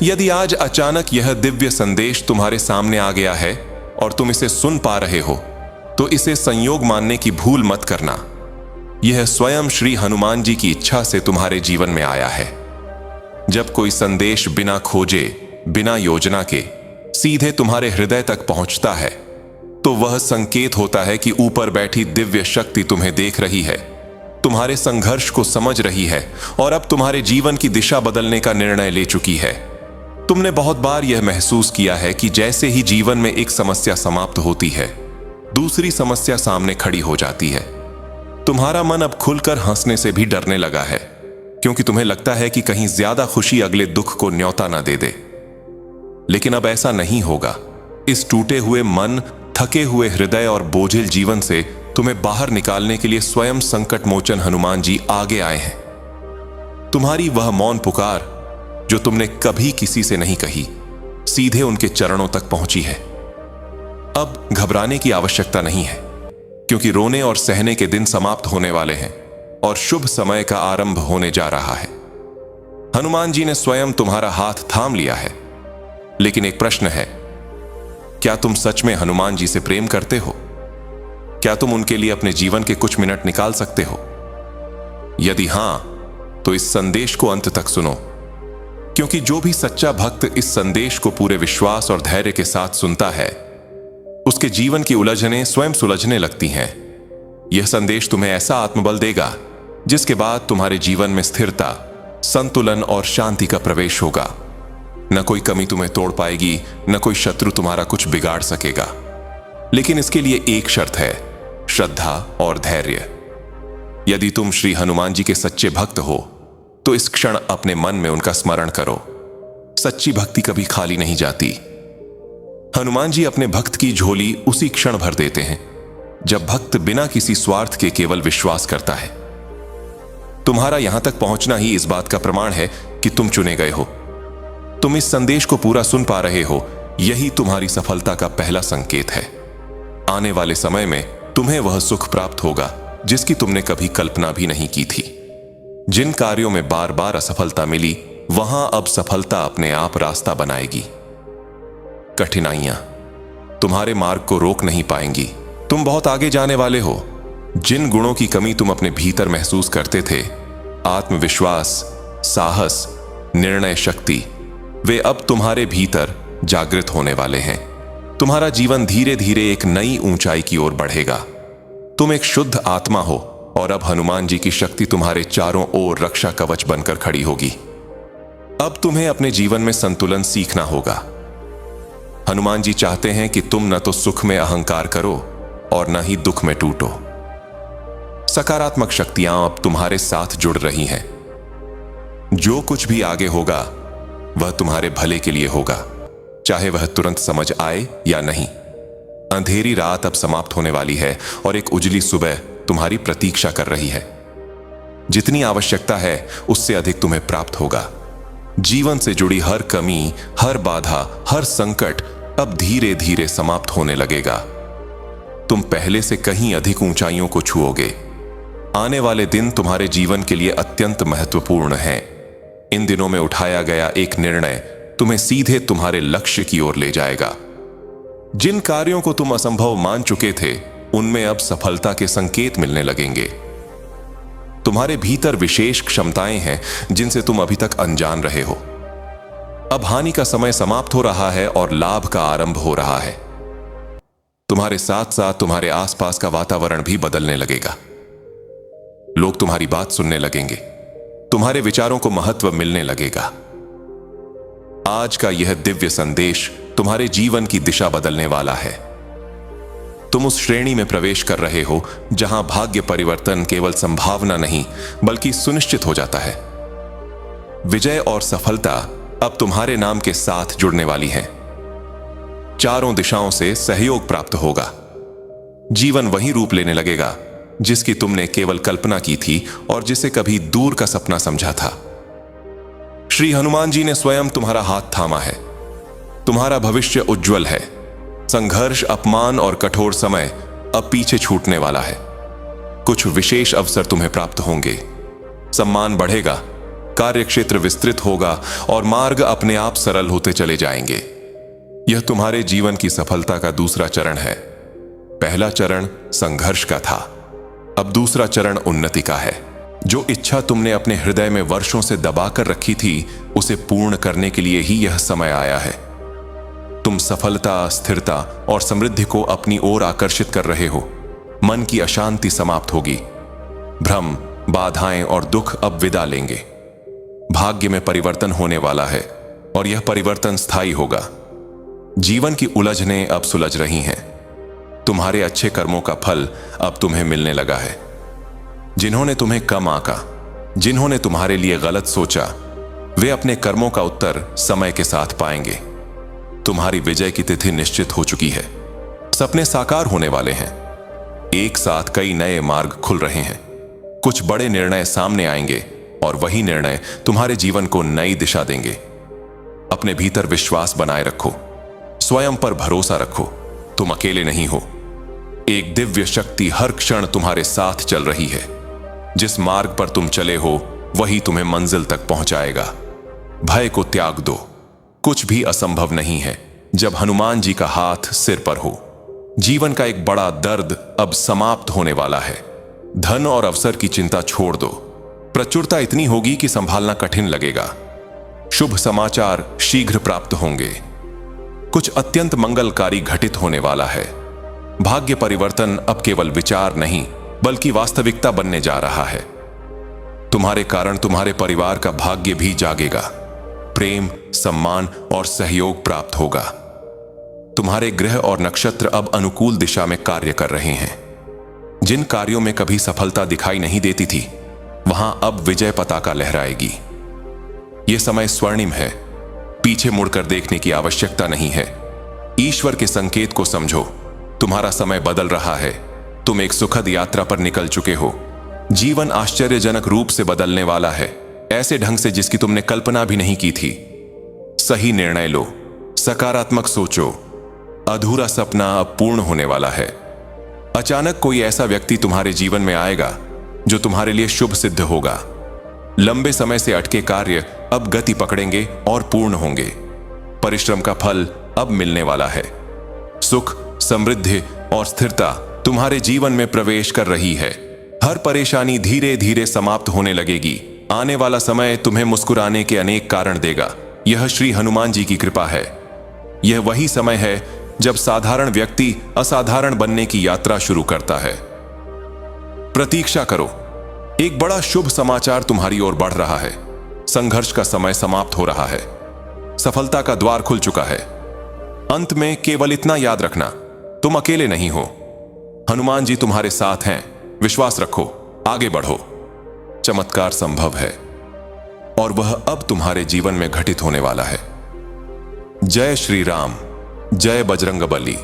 यदि आज अचानक यह दिव्य संदेश तुम्हारे सामने आ गया है और तुम इसे सुन पा रहे हो, तो इसे संयोग मानने की भूल मत करना। यह स्वयं श्री हनुमान जी की इच्छा से तुम्हारे जीवन में आया है। जब कोई संदेश बिना खोजे, बिना योजना के सीधे तुम्हारे हृदय तक पहुंचता है, तो वह संकेत होता है कि ऊपर बैठी दिव्य शक्ति तुम्हें देख रही है, तुम्हारे संघर्ष को समझ रही है और अब तुम्हारे जीवन की दिशा बदलने का निर्णय ले चुकी है। तुमने बहुत बार यह महसूस किया है कि जैसे ही जीवन में एक समस्या समाप्त होती है, दूसरी समस्या सामने खड़ी हो जाती है। तुम्हारा मन अब खुलकर हंसने से भी डरने लगा है, क्योंकि तुम्हें लगता है कि कहीं ज्यादा खुशी अगले दुख को न्योता ना दे दे। लेकिन अब ऐसा नहीं होगा। इस टूटे हुए मन, थके हुए हृदय और बोझिल जीवन से तुम्हें बाहर निकालने के लिए स्वयं संकट मोचन हनुमान जी आगे आए हैं। तुम्हारी वह मौन पुकार जो तुमने कभी किसी से नहीं कही, सीधे उनके चरणों तक पहुंची है। अब घबराने की आवश्यकता नहीं है, क्योंकि रोने और सहने के दिन समाप्त होने वाले हैं और शुभ समय का आरंभ होने जा रहा है। हनुमान जी ने स्वयं तुम्हारा हाथ थाम लिया है। लेकिन एक प्रश्न है, क्या तुम सच में हनुमान जी से प्रेम करते हो? क्या तुम उनके लिए अपने जीवन के कुछ मिनट निकाल सकते हो? यदि हां, तो इस संदेश को अंत तक सुनो, क्योंकि जो भी सच्चा भक्त इस संदेश को पूरे विश्वास और धैर्य के साथ सुनता है, उसके जीवन की उलझनें स्वयं सुलझने लगती हैं। यह संदेश तुम्हें ऐसा आत्मबल देगा जिसके बाद तुम्हारे जीवन में स्थिरता, संतुलन और शांति का प्रवेश होगा। न कोई कमी तुम्हें तोड़ पाएगी, न कोई शत्रु तुम्हारा कुछ बिगाड़ सकेगा। लेकिन इसके लिए एक शर्त है, श्रद्धा और धैर्य। यदि तुम श्री हनुमान जी के सच्चे भक्त हो, तो इस क्षण अपने मन में उनका स्मरण करो। सच्ची भक्ति कभी खाली नहीं जाती। हनुमान जी अपने भक्त की झोली उसी क्षण भर देते हैं जब भक्त बिना किसी स्वार्थ के केवल विश्वास करता है। तुम्हारा यहां तक पहुंचना ही इस बात का प्रमाण है कि तुम चुने गए हो। तुम इस संदेश को पूरा सुन पा रहे हो, यही तुम्हारी सफलता का पहला संकेत है। आने वाले समय में तुम्हें वह सुख प्राप्त होगा जिसकी तुमने कभी कल्पना भी नहीं की थी। जिन कार्यों में बार बार असफलता मिली, वहां अब सफलता अपने आप रास्ता बनाएगी। कठिनाइयां तुम्हारे मार्ग को रोक नहीं पाएंगी। तुम बहुत आगे जाने वाले हो। जिन गुणों की कमी तुम अपने भीतर महसूस करते थे, आत्मविश्वास, साहस, निर्णय शक्ति, वे अब तुम्हारे भीतर जागृत होने वाले हैं। तुम्हारा जीवन धीरे धीरे एक नई ऊंचाई की ओर बढ़ेगा। तुम एक शुद्ध आत्मा हो और अब हनुमान जी की शक्ति तुम्हारे चारों ओर रक्षा कवच बनकर खड़ी होगी। अब तुम्हें अपने जीवन में संतुलन सीखना होगा। हनुमान जी चाहते हैं कि तुम न तो सुख में अहंकार करो और न ही दुख में टूटो। सकारात्मक शक्तियां अब तुम्हारे साथ जुड़ रही हैं। जो कुछ भी आगे होगा वह तुम्हारे भले के लिए होगा, चाहे वह तुरंत समझ आए या नहीं। अंधेरी रात अब समाप्त होने वाली है और एक उजली सुबह तुम्हारी प्रतीक्षा कर रही है। जितनी आवश्यकता है उससे अधिक तुम्हें प्राप्त होगा। जीवन से जुड़ी हर कमी, हर बाधा, हर संकट अब धीरे धीरे समाप्त होने लगेगा। तुम पहले से कहीं अधिक ऊंचाइयों को छुओगे। आने वाले दिन तुम्हारे जीवन के लिए अत्यंत महत्वपूर्ण हैं। इन दिनों में उठाया गया एक निर्णय तुम्हें सीधे तुम्हारे लक्ष्य की ओर ले जाएगा। जिन कार्यों को तुम असंभव मान चुके थे, उनमें अब सफलता के संकेत मिलने लगेंगे। तुम्हारे भीतर विशेष क्षमताएं हैं जिनसे तुम अभी तक अनजान रहे हो। अब हानि का समय समाप्त हो रहा है और लाभ का आरंभ हो रहा है। तुम्हारे साथ साथ तुम्हारे आसपास का वातावरण भी बदलने लगेगा। लोग तुम्हारी बात सुनने लगेंगे। तुम्हारे विचारों को महत्व मिलने लगेगा। आज का यह दिव्य संदेश तुम्हारे जीवन की दिशा बदलने वाला है। तुम उस श्रेणी में प्रवेश कर रहे हो जहां भाग्य परिवर्तन केवल संभावना नहीं बल्कि सुनिश्चित हो जाता है। विजय और सफलता अब तुम्हारे नाम के साथ जुड़ने वाली है। चारों दिशाओं से सहयोग प्राप्त होगा। जीवन वही रूप लेने लगेगा जिसकी तुमने केवल कल्पना की थी और जिसे कभी दूर का सपना समझा था। श्री हनुमान जी ने स्वयं तुम्हारा हाथ थामा है। तुम्हारा भविष्य उज्जवल है। संघर्ष, अपमान और कठोर समय अब पीछे छूटने वाला है। कुछ विशेष अवसर तुम्हें प्राप्त होंगे। सम्मान बढ़ेगा, कार्यक्षेत्र विस्तृत होगा और मार्ग अपने आप सरल होते चले जाएंगे। यह तुम्हारे जीवन की सफलता का दूसरा चरण है। पहला चरण संघर्ष का था, अब दूसरा चरण उन्नति का है। जो इच्छा तुमने अपने हृदय में वर्षों से दबाकर रखी थी, उसे पूर्ण करने के लिए ही यह समय आया है। तुम सफलता, स्थिरता और समृद्धि को अपनी ओर आकर्षित कर रहे हो। मन की अशांति समाप्त होगी। भ्रम, बाधाएं और दुख अब विदा लेंगे। भाग्य में परिवर्तन होने वाला है और यह परिवर्तन स्थायी होगा। जीवन की उलझनें अब सुलझ रही हैं। तुम्हारे अच्छे कर्मों का फल अब तुम्हें मिलने लगा है। जिन्होंने तुम्हें कम आंका, जिन्होंने तुम्हारे लिए गलत सोचा, वे अपने कर्मों का उत्तर समय के साथ पाएंगे। तुम्हारी विजय की तिथि निश्चित हो चुकी है। सपने साकार होने वाले हैं। एक साथ कई नए मार्ग खुल रहे हैं। कुछ बड़े निर्णय सामने आएंगे और वही निर्णय तुम्हारे जीवन को नई दिशा देंगे। अपने भीतर विश्वास बनाए रखो, स्वयं पर भरोसा रखो। तुम अकेले नहीं हो। एक दिव्य शक्ति हर क्षण तुम्हारे साथ चल रही है। जिस मार्ग पर तुम चले हो, वही तुम्हें मंजिल तक पहुंचाएगा। भय को त्याग दो। कुछ भी असंभव नहीं है जब हनुमान जी का हाथ सिर पर हो। जीवन का एक बड़ा दर्द अब समाप्त होने वाला है। धन और अवसर की चिंता छोड़ दो। प्रचुरता इतनी होगी कि संभालना कठिन लगेगा। शुभ समाचार शीघ्र प्राप्त होंगे। कुछ अत्यंत मंगलकारी घटित होने वाला है। भाग्य परिवर्तन अब केवल विचार नहीं, बल्कि वास्तविकता बनने जा रहा है। तुम्हारे कारण तुम्हारे परिवार का भाग्य भी जागेगा। प्रेम, सम्मान और सहयोग प्राप्त होगा। तुम्हारे ग्रह और नक्षत्र अब अनुकूल दिशा में कार्य कर रहे हैं। जिन कार्यों में कभी सफलता दिखाई नहीं देती थी, वहां अब विजय पताका लहराएगी। यह समय स्वर्णिम है। पीछे मुड़कर देखने की आवश्यकता नहीं है। ईश्वर के संकेत को समझो। तुम्हारा समय बदल रहा है। तुम एक सुखद यात्रा पर निकल चुके हो। जीवन आश्चर्यजनक रूप से बदलने वाला है, ऐसे ढंग से जिसकी तुमने कल्पना भी नहीं की थी। सही निर्णय लो, सकारात्मक सोचो। अधूरा सपना अब पूर्ण होने वाला है। अचानक कोई ऐसा व्यक्ति तुम्हारे जीवन में आएगा जो तुम्हारे लिए शुभ सिद्ध होगा। लंबे समय से अटके कार्य अब गति पकड़ेंगे और पूर्ण होंगे। परिश्रम का फल अब मिलने वाला है। सुख, समृद्धि और स्थिरता तुम्हारे जीवन में प्रवेश कर रही है। हर परेशानी धीरे धीरे समाप्त होने लगेगी। आने वाला समय तुम्हें मुस्कुराने के अनेक कारण देगा। यह श्री हनुमान जी की कृपा है। यह वही समय है जब साधारण व्यक्ति असाधारण बनने की यात्रा शुरू करता है। प्रतीक्षा करो, एक बड़ा शुभ समाचार तुम्हारी ओर बढ़ रहा है। संघर्ष का समय समाप्त हो रहा है। सफलता का द्वार खुल चुका है। अंत में केवल इतना याद रखना, तुम अकेले नहीं हो। हनुमान जी तुम्हारे साथ हैं। विश्वास रखो, आगे बढ़ो। चमत्कार संभव है और वह अब तुम्हारे जीवन में घटित होने वाला है। जय श्री राम, जय बजरंगबली।